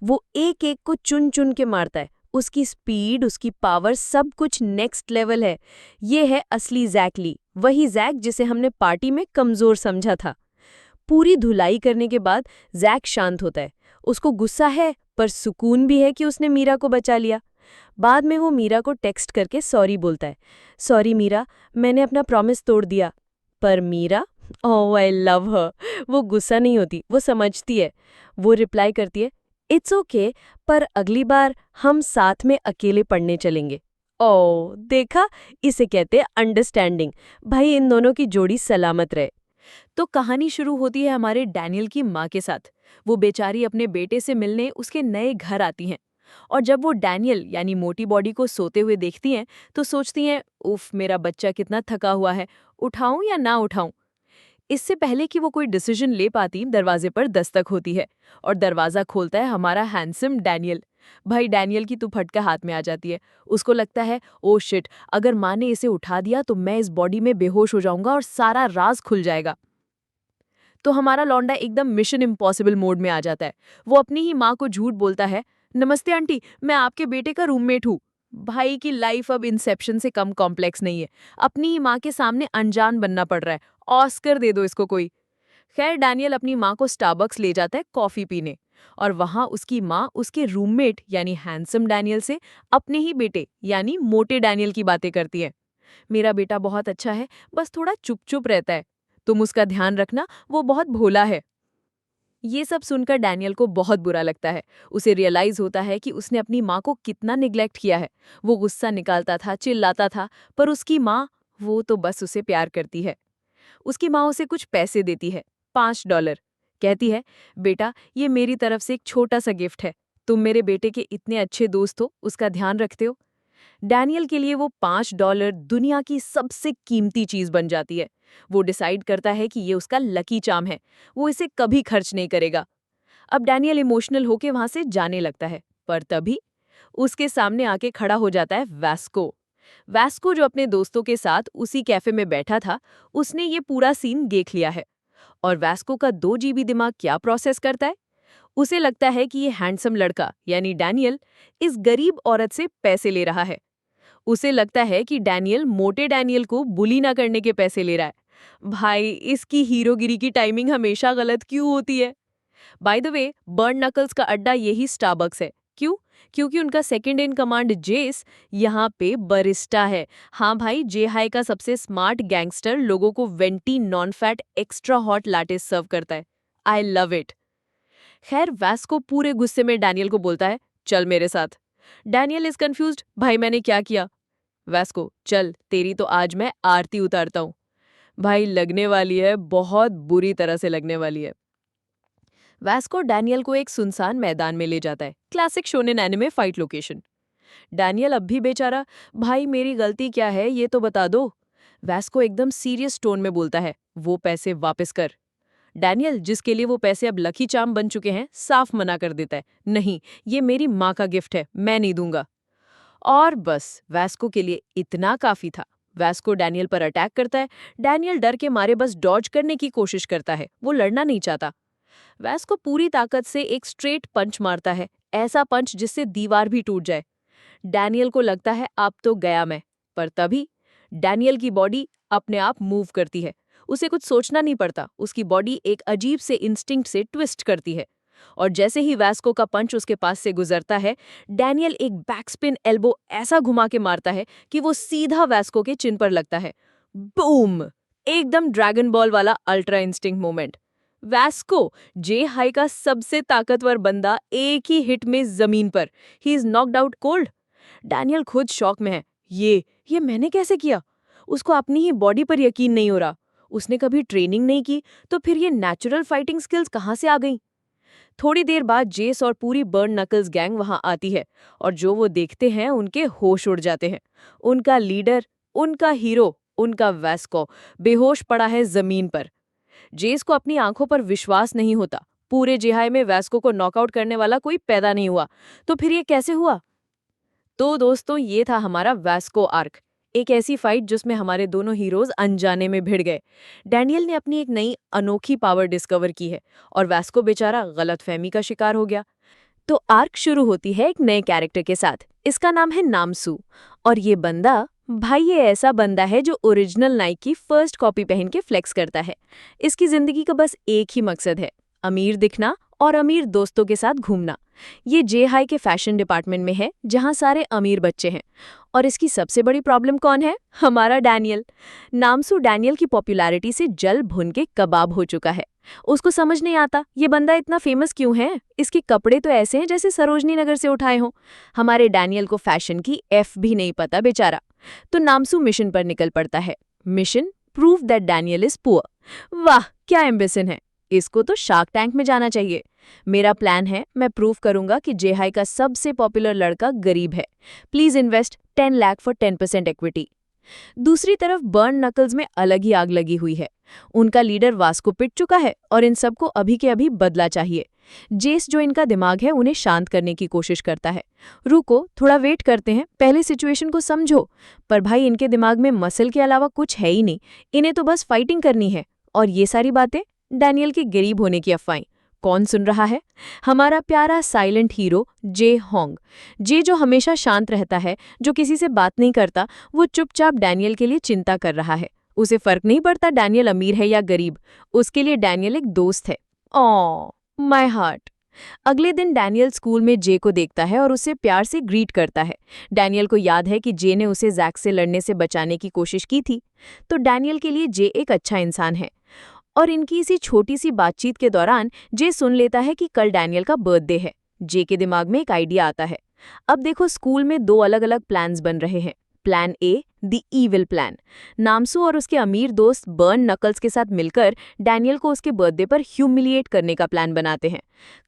वो एक एक को चुन चुन के मारता है। उसकी स्पीड, उसकी पावर, सब कुछ नेक्स्ट लेवल है। ये है असली जैक ली, वही जैक जिसे हमने पार्टी में कमजोर समझा था। पूरी धुलाई करने के बाद जैक शांत होता है। उसको गुस्सा है पर सुकून भी है कि उसने मीरा को बचा लिया। बाद में वो मीरा को टेक्स्ट करके सॉरी बोलता है। सॉरी मीरा, मैंने अपना प्रॉमिस तोड़ दिया। पर मीरा, ओह आई लव हर, वो गुस्सा नहीं होती, वो समझती है। वो रिप्लाई करती है, इट्स ओके, पर अगली बार हम साथ में अकेले पढ़ने चलेंगे। ओह देखा, इसे कहते हैं अंडरस्टैंडिंग। भाई इन दोनों की जोड़ी सलामत रहे। तो कहानी शुरू होती है हमारे डैनियल की माँ के साथ। वो बेचारी अपने बेटे से मिलने उसके नए घर आती हैं। और जब वो डैनियल यानी मोटी बॉडी को सोते हुए देखती हैं तो सोचती हैं, उफ मेरा बच्चा कितना थका हुआ है, उठाऊं या ना उठाऊं। इससे पहले कि वो कोई डिसीजन ले पाती, दरवाजे पर दस्तक होती है और दरवाजा खोलता है हमारा हैंडसम डैनियल। भाई डैनियल की तो फटका हाथ में आ जाती है। उसको लगता है, ओ शिट, अगर माँ ने इसे उठा दिया तो मैं इस बॉडी में बेहोश हो जाऊंगा और सारा राज खुल जाएगा। तो हमारा लौंडा एकदम मिशन इम्पॉसिबल मोड में आ जाता है। वो अपनी ही माँ को झूठ बोलता है, नमस्ते आंटी, मैं आपके बेटे का रूममेट हूँ। भाई की लाइफ अब इंसेप्शन से कम कॉम्प्लेक्स नहीं है। अपनी ही माँ के सामने अनजान बनना पड़ रहा है। ऑस्कर दे दो इसको कोई। खैर डैनियल अपनी माँ को स्टारबक्स ले जाता है कॉफी पीने, और वहां उसकी माँ उसके रूममेट यानी हैंडसम डैनियल से अपने ही बेटे यानी मोटे डैनियल की बातें करती है। मेरा बेटा बहुत अच्छा है, बस थोड़ा चुप चुप रहता है। तुम उसका ध्यान रखना, वो बहुत भोला है। ये सब सुनकर डैनियल को बहुत बुरा लगता है। उसे रियलाइज होता है कि उसने अपनी माँ को कितना निग्लेक्ट किया है। वो गुस्सा निकालता था, चिल्लाता था, पर उसकी माँ, वो तो बस उसे प्यार करती है। उसकी माँ उसे कुछ पैसे देती है, $5। कहती है, बेटा ये मेरी तरफ से एक छोटा सा गिफ्ट है। तुम मेरे बेटे के इतने अच्छे दोस्त हो, उसका ध्यान रखते हो। डैनियल के लिए वो $5 दुनिया की सबसे कीमती चीज बन जाती है। वो डिसाइड करता है कि ये उसका लकी चार्म है। वो इसे कभी खर्च नहीं करेगा। अब डैनियल इमोशनल होके वहां से जाने लगता है, पर तभी उसके सामने आके खड़ा हो जाता है वैस्को। वैस्को जो अपने दोस्तों के साथ उसी कैफे में बैठा था, उसने ये पूरा सीन देख लिया है। और वैस्को का 2 GB दिमाग क्या प्रोसेस करता है? उसे लगता है कि ये हैंडसम लड़का यानी डैनियल इस गरीब औरत से पैसे ले रहा है। उसे लगता है कि डैनियल मोटे डैनियल को बुली ना करने के पैसे ले रहा है। भाई इसकी हीरोगिरी की टाइमिंग हमेशा गलत क्यों होती है? By the way, burn knuckles का अड्डा यही स्टारबक्स है। क्यों? क्योंकि उनका सेकंड इन कमांड जेस यहाँ पे बरिस्टा है। हाँ भाई, जे हाई का सबसे स्मार्ट गैंगस्टर लोगों को venti non fat extra hot lattes serve करता है। I love it. खैर वैस्को पूरे गुस्से में डैनियल को बोलता है, चल मेरे साथ। डैनियल इज कंफ्यूज्ड, भाई मैंने क्या किया? वैस्को, चल तेरी तो आज मैं आरती उतारता हूँ। भाई लगने वाली है, बहुत बुरी तरह से लगने वाली है। वैस्को डैनियल को एक सुनसान मैदान में ले जाता है, classic shonen anime fight location. Daniel अब भी बेचारा, भाई मेरी गलती क्या है ये तो बता दो। वैस्को एकदम सीरियस टोन में बोलता है, वो पैसे वापस कर। डैनियल, जिसके लिए वो पैसे अब लकी चार्म बन चुके हैं, साफ मना कर देता है, नहीं ये मेरी माँ का गिफ्ट है, मैं नहीं दूंगा। और बस वैस्को के लिए इतना काफी था। वैस्को डैनियल पर अटैक करता है। डैनियल डर के मारे बस डॉज करने की कोशिश करता है, वो लड़ना नहीं चाहता। वैस्को पूरी ताकत से एक स्ट्रेट पंच मारता है, ऐसा पंच जिससे दीवार भी टूट जाए। डैनियल को लगता है अब तो गया मैं, पर तभी डैनियल की बॉडी अपने आप मूव करती है। उसे कुछ सोचना नहीं पड़ता, उसकी बॉडी एक अजीब से इंस्टिंक्ट से ट्विस्ट करती है और जैसे ही वैस्को का पंच उसके पास से गुजरता है, डैनियल एक बैकस्पिन एल्बो ऐसा घुमा के मारता है कि वो सीधा वैस्को के चिन पर लगता है। बूम! एकदम ड्रैगन बॉल वाला अल्ट्रा इंस्टिंक्ट मोमेंट। वैस्को, जे हाई का सबसे ताकतवर बंदा, एक ही हिट में जमीन पर। He is knocked out cold. Daniel खुद शॉक में है। ये मैंने कैसे किया? उसको अपनी ही बॉडी पर यकीन नहीं हो रहा। उसने कभी ट्रेनिंग नहीं की, तो फिर ये नेचुरल फाइटिंग स्किल्स कहाँ से आ गई? थोड़ी देर बाद जेस और पूरी बर्न नकल्स गैंग वहां आती है और जो वो देखते हैं उनके होश उड़ जाते हैं। उनका लीडर, उनका हीरो, उनका वैस्को बेहोश पड़ा है जमीन पर। जेस को अपनी आंखों पर विश्वास नहीं होता। पूरे जिहाई में वैस्को को नॉकआउट करने वाला कोई पैदा नहीं हुआ, तो फिर ये कैसे हुआ? तो दोस्तों, ये था हमारा वैस्को आर्क। एक ऐसी फाइट जिसमें हमारे दोनों हीरोज अनजाने में भिड़ गए। डैनियल ने अपनी एक नई अनोखी पावर डिस्कवर की है और वैस्को बेचारा गलतफहमी का शिकार हो गया। तो आर्क शुरू होती है एक नए कैरेक्टर के साथ। इसका नाम है नामसू। और ये बंदा, भाई ये ऐसा बंदा है जो ओरिजिनल नाइक की फर्स्ट कॉपी पहन के फ्लेक्स करता है। इसकी जिंदगी का बस एक ही मकसद है, अमीर दिखना और अमीर दोस्तों के साथ घूमना। ये जे हाई के फैशन डिपार्टमेंट में है, जहाँ सारे अमीर बच्चे हैं। और इसकी सबसे बड़ी प्रॉब्लम कौन है? हमारा डैनियल। नामसू डैनियल की पॉपुलैरिटी से जल भुन के कबाब हो चुका है। उसको समझ नहीं आता ये बंदा इतना फेमस क्यों है। इसके कपड़े तो ऐसे हैं जैसे सरोजनी नगर से उठाए हों। हमारे डैनियल को फैशन की एफ भी नहीं पता बेचारा। तो नामसू मिशन पर निकल पड़ता है। Mission, prove that Daniel is poor. वाह, क्या एम्बिशन है! इसको तो शार्क टैंक में जाना चाहिए। मेरा प्लान है, मैं प्रूव करूंगा कि जेहाई का सबसे पॉपुलर लड़का गरीब है। Please invest 10 lakh for 10% equity. दूसरी तरफ बर्न नकल्स में अलग ही आग लगी हुई है। उनका लीडर वास्को पिट चुका है और इन सबको अभी के अभी बदला चाहिए। जेस, जो इनका दिमाग है, उन्हें शांत करने की कोशिश करता है। रुको, थोड़ा वेट करते हैं, पहले सिचुएशन को समझो। पर भाई, इनके दिमाग में मसल के अलावा कुछ है ही नहीं। इन्हें तो बस फाइटिंग करनी है। और ये सारी बातें डैनियल के गरीब होने की अफवाहें। कौन सुन रहा है? हमारा प्यारा साइलेंट हीरो जे होंग। जे जो हमेशा शांत रहता है, जो किसी से बात नहीं करता, वो चुपचाप डैनियल के लिए चिंता कर रहा है। उसे फर्क नहीं पड़ता डैनियल अमीर है या गरीब। उसके लिए डैनियल एक दोस्त है। ऑ माय हार्ट। अगले दिन डैनियल स्कूल में जे को देखता है और उसे प्यार से ग्रीट करता है। डैनियल को याद है कि जे ने उसे जैक से लड़ने से बचाने की कोशिश की थी, तो डैनियल के लिए जे एक अच्छा इंसान है। और इनकी इसी छोटी सी बातचीत के दौरान जे सुन लेता है कि कल डैनियल का बर्थडे है। जे के दिमाग में एक आइडिया आता है। अब देखो, स्कूल में दो अलग अलग प्लान्स बन रहे हैं। Plan A, the evil plan. नामसू और उसके अमीर दोस्त बर्न नकल्स के साथ मिलकर डैनियल को उसके बर्थडे पर ह्यूमिलिएट करने का प्लान बनाते हैं।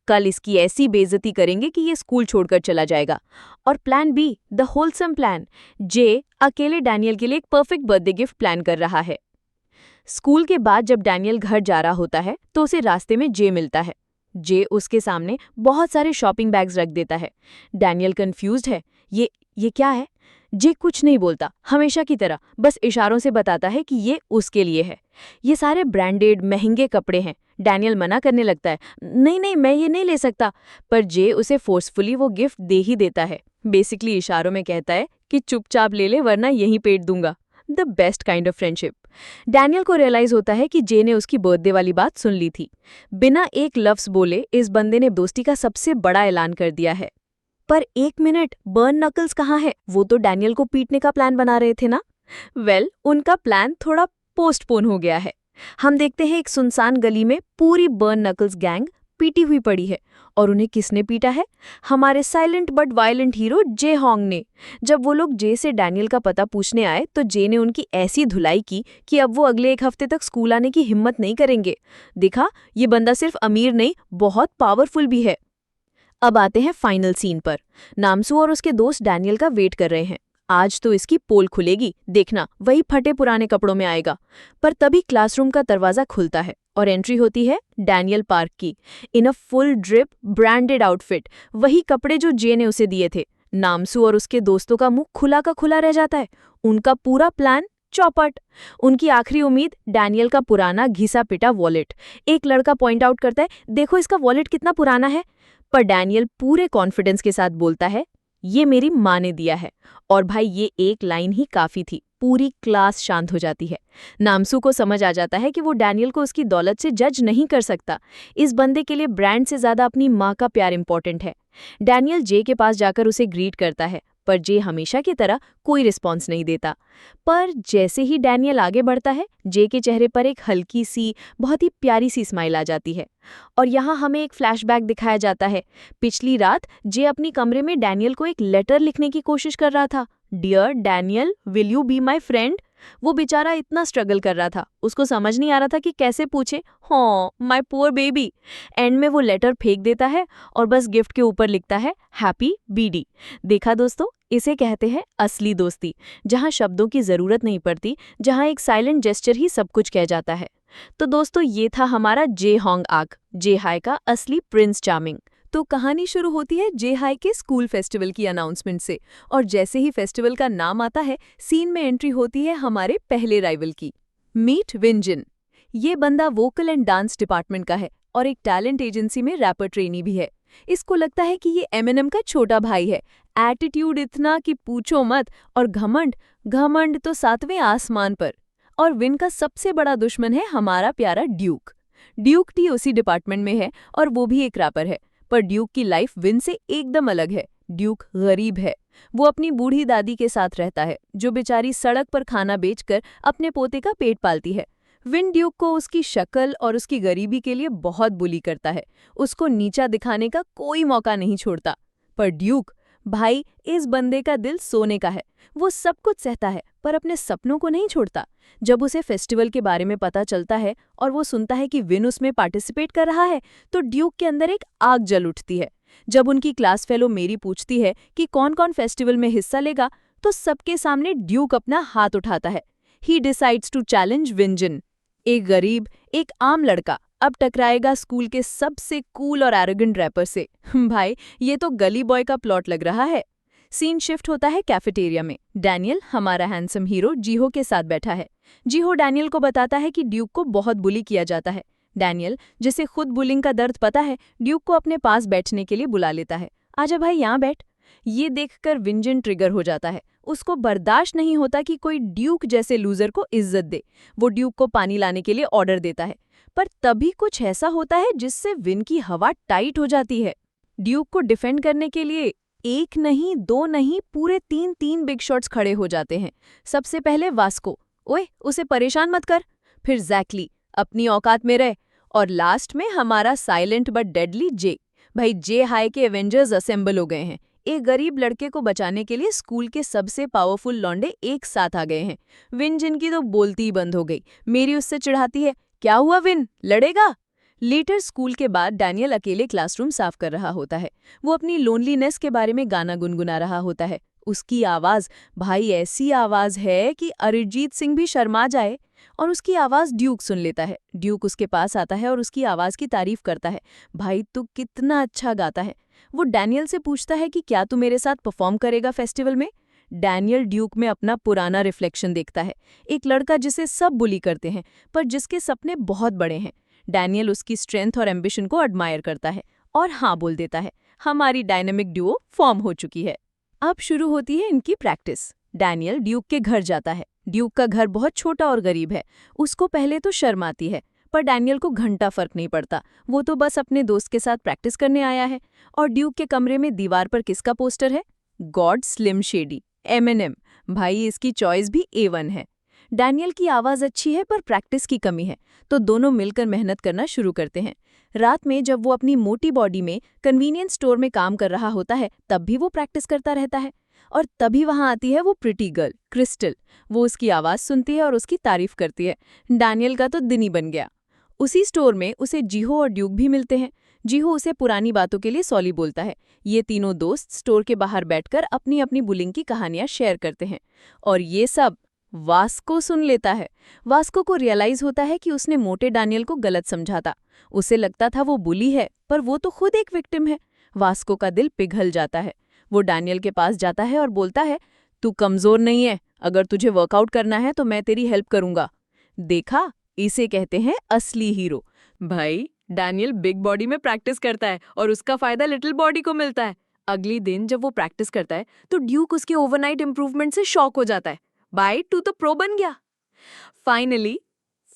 कल इसकी ऐसी बेइज्जती करेंगे कि ये स्कूल छोड़कर चला जाएगा। और plan B, the wholesome plan. Jay अकेले डैनियल के लिए एक परफेक्ट बर्थडे गिफ्ट प्लान कर रहा है। स्कूल के बाद जब डैनियल घर जा रहा होता है तो उसे रास्ते में जे मिलता है। जे उसके सामने बहुत सारे शॉपिंग बैग्स रख देता है। डैनियल कंफ्यूज्ड है। ये क्या है? जे कुछ नहीं बोलता, हमेशा की तरह बस इशारों से बताता है कि ये उसके लिए है। ये सारे ब्रांडेड महंगे कपड़े हैं। डैनियल मना करने लगता है, नहीं नहीं, मैं ये नहीं ले सकता। पर जे उसे फोर्सफुली वो गिफ्ट दे ही देता है। बेसिकली इशारों में कहता है कि चुपचाप ले ले वरना यहीं पेट दूंगा। The best kind of friendship. Daniel को रियलाइज होता है कि जे ने उसकी बर्थडे वाली बात सुन ली थी। बिना एक लफ्ज बोले इस बंदे ने दोस्ती का सबसे बड़ा ऐलान कर दिया है। पर एक मिनट, बर्न नकल्स कहाँ है? वो तो डैनियल को पीटने का प्लान बना रहे थे ना? उनका प्लान थोड़ा पोस्टपोन हो गया है। हम देखते हैं एक सुनसान गली में पूरी बर्न नकल्स गैंग पीटी हुई पड़ी है। और उन्हें किसने पीटा है? हमारे silent but violent hero J Hong ने। जब वो लोग जे से डैनियल का पता पूछने आए तो जे ने उनकी ऐसी धुलाई की कि अब वो अगले एक हफ्ते तक स्कूल आने की हिम्मत नहीं करेंगे। देखा, ये बंदा सिर्फ अमीर नहीं, बहुत पावरफुल भी है। अब आते हैं फाइनल सीन पर। नामसू और उसके दोस्त डैनियल का वेट कर रहे हैं। आज तो इसकी पोल खुलेगी, देखना, वही फटे पुराने कपड़ों में आएगा। पर तभी क्लासरूम का दरवाजा खुलता है और एंट्री होती है डैनियल पार्क की, in a full drip branded outfit. वही कपड़े जो जे ने उसे दिए थे। नामसू और उसके दोस्तों का मुंह खुला का खुला रह जाता है। उनका पूरा प्लान चौपट। उनकी आखिरी उम्मीद डैनियल का पुराना घिसा पिटा वॉलेट। एक लड़का पॉइंट आउट करता है, देखो इसका वॉलेट कितना पुराना है। पर डैनियल पूरे कॉन्फिडेंस के साथ बोलता है, ये मेरी माँ ने दिया है। और भाई ये एक लाइन ही काफी थी, पूरी क्लास शांत हो जाती है। नामसू को समझ आ जाता है कि वो डैनियल को उसकी दौलत से जज नहीं कर सकता। इस बंदे के लिए ब्रांड से ज्यादा अपनी माँ का प्यार इंपॉर्टेंट है। डैनियल जे के पास जाकर उसे ग्रीट करता है, पर जे हमेशा की तरह कोई रिस्पॉन्स नहीं देता। पर जैसे ही डैनियल आगे बढ़ता है, जे के चेहरे पर एक हल्की सी, बहुत ही प्यारी सी स्माइल आ जाती है। और यहाँ हमें एक फ्लैशबैक दिखाया जाता है। पिछली रात जे अपनी कमरे में डैनियल को एक लेटर लिखने की कोशिश कर रहा था। Dear Daniel, will you be my friend. वो बेचारा इतना स्ट्रगल कर रहा था, उसको समझ नहीं आ रहा था कि कैसे पूछे। हाँ, माई पुअर बेबी। एंड में वो लेटर फेंक देता है और बस गिफ्ट के ऊपर लिखता है हैप्पी बीडी। देखा दोस्तों, इसे कहते हैं असली दोस्ती, जहां शब्दों की जरूरत नहीं पड़ती, जहां एक साइलेंट जेस्चर ही सब कुछ कह जाता है। तो दोस्तों, ये था हमारा जे होंग आक, जे हाय का असली प्रिंस चार्मिंग। तो कहानी शुरू होती है जे हाय के स्कूल फेस्टिवल की अनाउंसमेंट से, और जैसे ही फेस्टिवल का नाम आता है, सीन में एंट्री होती है हमारे पहले राइवल की। मीट विंजिन। ये बंदा वोकल एंड डांस डिपार्टमेंट का है और एक टैलेंट एजेंसी में रैपर ट्रेनी भी है। इसको लगता है कि ये एमिनेम का छोटा भाई है। एटीट्यूड इतना कि पूछो मत, और घमंड, घमंड तो 7वें आसमान पर। और विन का सबसे बड़ा दुश्मन है हमारा प्यारा ड्यूक। ड्यूक टी उसी डिपार्टमेंट में है और वो भी एक रैपर है। पर ड्यूक की लाइफ विन से एकदम अलग है। ड्यूक गरीब है। वो अपनी बूढ़ी दादी के साथ रहता है, जो बेचारी सड़क पर खाना बेचकर अपने पोते का पेट पालती है। विन ड्यूक को उसकी शक्ल और उसकी गरीबी के लिए बहुत बुली करता है। उसको नीचा दिखाने का कोई मौका नहीं छोड़ता। पर ड्यूक, भाई, इस बंदे का दिल सोने का है। वो सब कुछ सहता है, पर अपने सपनों को नहीं छोड़ता। जब उसे फेस्टिवल के बारे में पता चलता है और वो सुनता है कि विन उसमें पार्टिसिपेट कर रहा है, तो ड्यूक के अंदर एक आग जल उठती है। जब उनकी क्लास फेलो मेरी पूछती है कि कौन कौन फेस्टिवल में हिस्सा लेगा, तो सबके सामने ड्यूक अपना हाथ उठाता है। He decides to challenge Vin Jin. एक गरीब, एक आम लड़का अब टकराएगा स्कूल के सबसे कूल और एरोगेंट रैपर से। भाई, ये तो गली बॉय का प्लॉट लग रहा है। सीन शिफ्ट होता है कैफेटेरिया में। डैनियल, हमारा हैंडसम हीरो, जीहो के साथ बैठा है। जीहो डैनियल को बताता है कि ड्यूक को बहुत बुली किया जाता है। डैनियल, जिसे खुद बुलिंग का दर्द पता है, ड्यूक को अपने पास बैठने के लिए बुला लेता है। आजा भाई, यहाँ बैठ। ये देखकर विंजन ट्रिगर हो जाता है। उसको बर्दाश्त नहीं होता कि कोई ड्यूक जैसे लूजर को इज्जत दे। वो ड्यूक को पानी लाने के लिए ऑर्डर देता है। पर तभी कुछ ऐसा होता है जिससे विन की हवा टाइट हो जाती है। ड्यूक को डिफेंड करने के लिए एक नहीं, दो नहीं, पूरे तीन बिग शॉट्स खड़े हो जाते हैं। सबसे पहले वास्को, ओए उसे परेशान मत कर। फिर जैकली, अपनी औकात में रह। और लास्ट में हमारा साइलेंट बट डेडली जे। भाई, जे हाय के एवेंजर्स असेंबल हो गए हैं। एक गरीब लड़के को बचाने के लिए स्कूल के सबसे पावरफुल लौंडे एक साथ आ गए हैं। विन, जिनकी तो बोलती ही बंद हो गई, मेरी उससे चिढ़ाती है, क्या हुआ विन, लड़ेगा? लेटर स्कूल के बाद डैनियल अकेले क्लासरूम साफ कर रहा होता है। वो अपनी लोनलीनेस के बारे में गाना गुनगुना रहा होता है। उसकी आवाज़, भाई, ऐसी आवाज़ है कि अरिजीत सिंह भी शर्मा जाए। और उसकी आवाज़ ड्यूक सुन लेता है। ड्यूक उसके पास आता है और उसकी आवाज़ की तारीफ करता है। भाई, तू कितना अच्छा गाता है। वो डैनियल से पूछता है कि क्या तू मेरे साथ परफॉर्म करेगा फेस्टिवल में। डैनियल ड्यूक में अपना पुराना रिफ्लेक्शन देखता है। एक लड़का जिसे सब बुली करते हैं, पर जिसके सपने बहुत बड़े हैं। डैनियल उसकी स्ट्रेंथ और एम्बिशन को एडमायर करता है और हाँ बोल देता है। हमारी डायनेमिक ड्यूओ फॉर्म हो चुकी है। अब शुरू होती है इनकी प्रैक्टिस। डैनियल ड्यूक के घर जाता है। ड्यूक का घर बहुत छोटा और गरीब है। उसको पहले तो शर्म आती है, पर डैनियल को घंटा फर्क नहीं पड़ता। वो तो बस अपने दोस्त के साथ प्रैक्टिस करने आया है। और ड्यूक के कमरे में दीवार पर किसका पोस्टर है? God slim shady, Eminem. भाई, इसकी चॉइस भी A1 है। डैनियल की आवाज़ अच्छी है, पर प्रैक्टिस की कमी है, तो दोनों मिलकर मेहनत करना शुरू करते हैं। रात में जब वो अपनी मोटी बॉडी में कन्वीनियंस स्टोर में काम कर रहा होता है, तब भी वो प्रैक्टिस करता रहता है। और तभी वहां आती है वो प्रिटी गर्ल क्रिस्टल। वो उसकी आवाज़ सुनती है और उसकी तारीफ करती है। डैनियल का तो दिन ही बन गया। उसी स्टोर में उसे जीहो और ड्यूक भी मिलते हैं। जीहो उसे पुरानी बातों के लिए सॉरी बोलता है। ये तीनों दोस्त स्टोर के बाहर बैठकर अपनी अपनी बुलिंग की कहानियां शेयर करते हैं। और ये सब वास्को सुन लेता है। वास्को को रियलाइज होता है कि उसने मोटे डैनियल को गलत समझा था। उसे लगता था वो बुली है, पर वो तो खुद एक विक्टिम है। वास्को का दिल पिघल जाता है। वो डैनियल के पास जाता है और बोलता है, तू कमजोर नहीं है, अगर तुझे वर्कआउट करना है तो मैं तेरी हेल्प करूंगा। देखा, इसे कहते हैं असली हीरो। भाई, डैनियल बिग बॉडी में प्रैक्टिस करता है और उसका फायदा लिटिल बॉडी को मिलता है। अगली दिन जब वो प्रैक्टिस करता है तो ड्यूक उसके ओवरनाइट इंप्रूवमेंट से शॉक हो जाता है। भाई, तू तो प्रो बन गया। फाइनली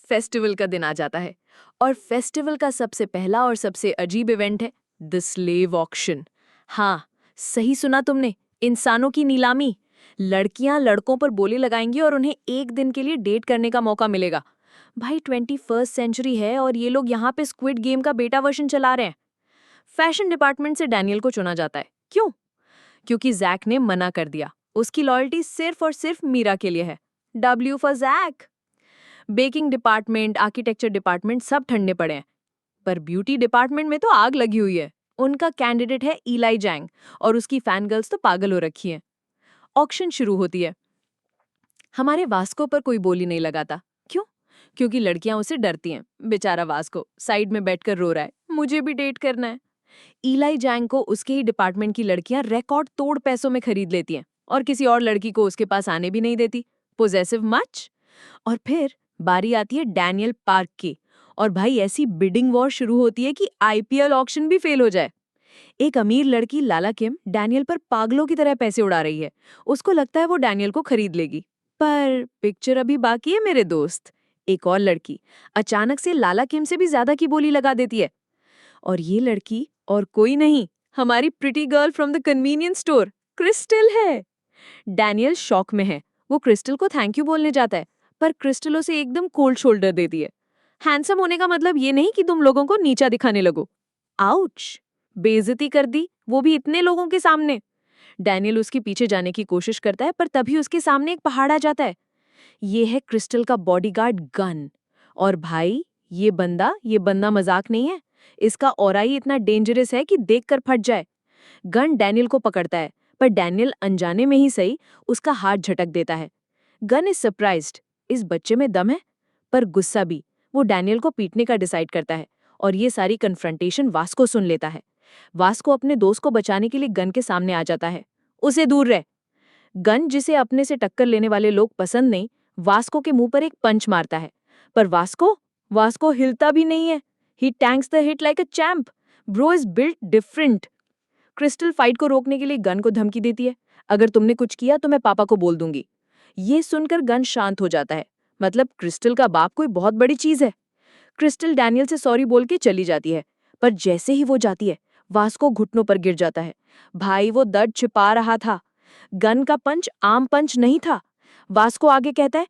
फेस्टिवल का दिन आ जाता है और फेस्टिवल का सबसे पहला और सबसे अजीब इवेंट है द स्लेव ऑक्शन। हाँ, सही सुना तुमने, इंसानों की नीलामी। लड़कियां लड़कों पर बोली लगाएंगी और उन्हें एक दिन के लिए डेट करने का मौका मिलेगा। भाई, 21st सेंचुरी है और ये लोग यहाँ पे स्क्विड गेम का बेटा वर्जन चला रहे हैं। फैशन डिपार्टमेंट से डैनियल को चुना जाता है। क्यों? क्योंकि जैक ने मना कर दिया। उसकी लॉयल्टी सिर्फ और सिर्फ मीरा के लिए है। W for Jack. Baking department, architecture department सब ठंडे पड़े हैं, पर ब्यूटी डिपार्टमेंट में तो आग लगी हुई है। उनका कैंडिडेट है इलाई जैंग और उसकी फैन गर्ल्स तो पागल हो रखी हैं। ऑक्शन शुरू होती है। हमारे वास्को पर कोई बोली नहीं लगाता। क्यों? क्योंकि लड़कियां उसे डरती हैं। बेचारा वास्को साइड में बैठकर रो रहा है, मुझे भी डेट करना है। इलाई जैंग को उसके ही डिपार्टमेंट की लड़कियां रिकॉर्ड तोड़ पैसों में खरीद लेती हैं और किसी और लड़की को उसके पास आने भी नहीं देती। Possessive much. और फिर बारी आती है डैनियल पार्क की, और भाई ऐसी बिडिंग वॉर शुरू होती है कि आईपीएल ऑक्शन भी फेल हो जाए। एक अमीर लड़की लाला किम डैनियल पर पागलों की तरह पैसे उड़ा रही है। उसको लगता है वो डैनियल को खरीद लेगी, पर पिक्चर अभी बाकी है मेरे दोस्त। एक और लड़की अचानक से लाला किम से भी ज्यादा की बोली लगा देती है, और ये लड़की और कोई नहीं, हमारी pretty girl from the convenience store, crystal है। डैनियल शॉक में है। वो क्रिस्टल को थैंक यू बोलने जाता है, पर क्रिस्टल उसे एकदम कोल्ड शोल्डर देती है। हैंडसम होने का मतलब ये नहीं कि तुम लोगों को नीचा दिखाने लगो। आउच! बेइज्जती कर दी, वो भी इतने लोगों के सामने। डैनियल उसके पीछे जाने की कोशिश करता है, पर तभी उसके सामने एक पहाड़ आ जाता है। ये है क्रिस्टल का बॉडीगार्ड गन। और भाई, ये बंदा मजाक नहीं है। इसका ऑरा ही इतना डेंजरस है कि देखकर फट जाए। गन डैनियल को पकड़ता है, पर डैनियल अनजाने में ही सही उसका हाथ झटक देता है। गन इज सरप्राइज्ड, इस बच्चे में दम है, पर गुस्सा भी। वो डैनियल को पीटने का डिसाइड करता है और ये सारी कन्फ्रंटेशन वास्को सुन लेता है। वास्को अपने दोस्त को बचाने के लिए गन के सामने आ जाता है। उसे दूर रह। गन, जिसे अपने से टक्कर लेने वाले लोग पसंद नहीं, वास्को के मुंह पर एक पंच मारता है, पर वास्को हिलता भी नहीं है। He tanks the hit like a champ. Bro is built different. Crystal fight को रोकने के लिए गन को धमकी देती है, अगर तुमने कुछ किया तो मैं पापा को बोल दूंगी। ये सुनकर गन शांत हो जाता है, मतलब क्रिस्टल का बाप कोई बहुत बड़ी चीज है। क्रिस्टल डैनियल से सॉरी बोल के चली जाती है, पर जैसे ही वो जाती है, वास्को घुटनों पर गिर जाता है। भाई, वो दर्द छिपा रहा था। गन का पंच आम पंच नहीं था। वास्को आगे कहता है,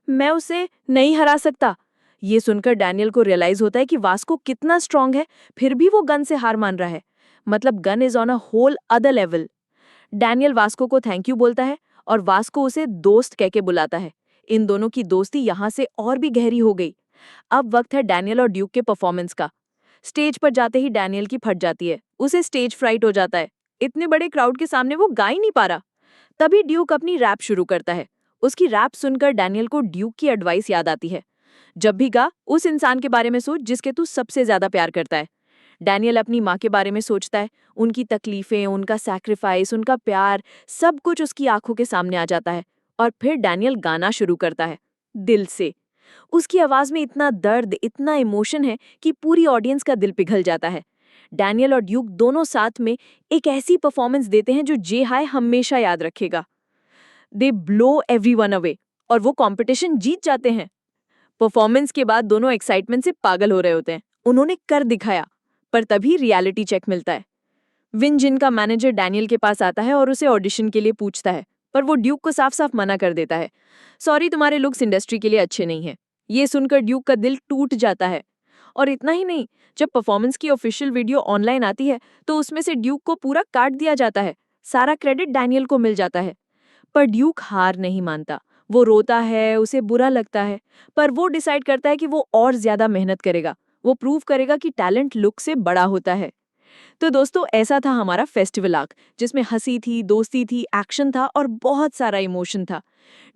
मैं उसे नहीं हरा सकता। ये सुनकर डैनियल को रियलाइज होता है कि वास्को कितना स्ट्रांग है, फिर भी वो गन से हार मान रहा है। मतलब gun is on a whole other level. Daniel Vasco को थैंक यू बोलता है और वास्को उसे दोस्त कह के बुलाता है। इन दोनों की दोस्ती यहाँ से और भी गहरी हो गई। अब वक्त है डैनियल और ड्यूक के परफॉर्मेंस का। स्टेज पर जाते ही डैनियल की फट जाती है, उसे स्टेज फ्राइट हो जाता है। इतने बड़े क्राउड के सामने वो गा ही नहीं पा रहा। तभी ड्यूक अपनी रैप शुरू करता है। उसकी रैप सुनकर डैनियल को ड्यूक की एडवाइस याद आती है, जब भी गा उस इंसान के बारे में सोच जिसके तू सबसे ज्यादा प्यार करता है। डैनियल अपनी माँ के बारे में सोचता है। उनकी तकलीफें, उनका सैक्रिफाइस, उनका प्यार, सब कुछ उसकी आंखों के सामने आ जाता है। और फिर डैनियल गाना शुरू करता है, दिल से। उसकी आवाज में इतना दर्द, इतना इमोशन है कि पूरी ऑडियंस का दिल पिघल जाता है। डैनियल और ड्यूक दोनों साथ में एक ऐसी परफॉर्मेंस देते हैं जो जे हाय हमेशा याद रखेगा। दे ब्लो एवरीवन अवे और वो कंपटीशन जीत जाते हैं। परफॉर्मेंस के बाद दोनों एक्साइटमेंट से पागल हो रहे होते हैं। उन्होंने कर दिखाया। पर तभी रियलिटी चेक मिलता है। विन, जिनका मैनेजर, डैनियल के पास आता है और उसे ऑडिशन के लिए पूछता है, पर वो ड्यूक को साफ साफ मना कर देता है। सॉरी, तुम्हारे लुक्स इंडस्ट्री के लिए अच्छे नहीं हैं। ये सुनकर ड्यूक का दिल टूट जाता है। और इतना ही नहीं, जब परफॉर्मेंस की ऑफिशियल वीडियो ऑनलाइन आती है तो उसमें से ड्यूक को पूरा काट दिया जाता है। सारा क्रेडिट डैनियल को मिल जाता है। पर ड्यूक हार नहीं मानता। वो रोता है, उसे बुरा लगता है, पर वो डिसाइड करता है कि वो और ज्यादा मेहनत करेगा। वो प्रूव करेगा कि टैलेंट लुक से बड़ा होता है। तो दोस्तों, ऐसा था हमारा फेस्टिवल आर्क, जिसमें हंसी थी, दोस्ती थी, एक्शन था और बहुत सारा इमोशन था।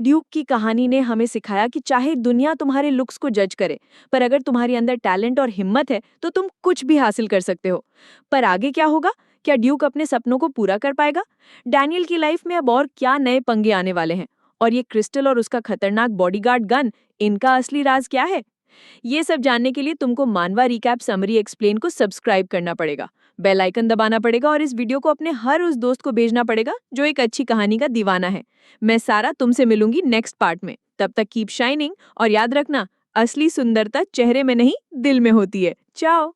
ड्यूक की कहानी ने हमें सिखाया कि चाहे दुनिया तुम्हारे लुक्स को जज करे, पर अगर तुम्हारे अंदर टैलेंट और हिम्मत है तो तुम कुछ भी हासिल कर सकते हो। पर आगे क्या होगा, क्या ड्यूक अपने सपनों को पूरा कर पाएगा? डैनियल की लाइफ में अब और क्या नए पंगे आने वाले हैं? और ये क्रिस्टल और उसका खतरनाक बॉडीगार्ड गन, इनका असली राज क्या है? ये सब जानने के लिए तुमको मानवा रिकैप समरी एक्सप्लेन को सब्सक्राइब करना पड़ेगा, बेल आइकन दबाना पड़ेगा और इस वीडियो को अपने हर उस दोस्त को भेजना पड़ेगा जो एक अच्छी कहानी का दीवाना है। मैं सारा तुमसे मिलूंगी नेक्स्ट पार्ट में। तब तक कीप शाइनिंग और याद रखना, असली सुंदरता चेहरे में नहीं, दिल में होती है। चाओ।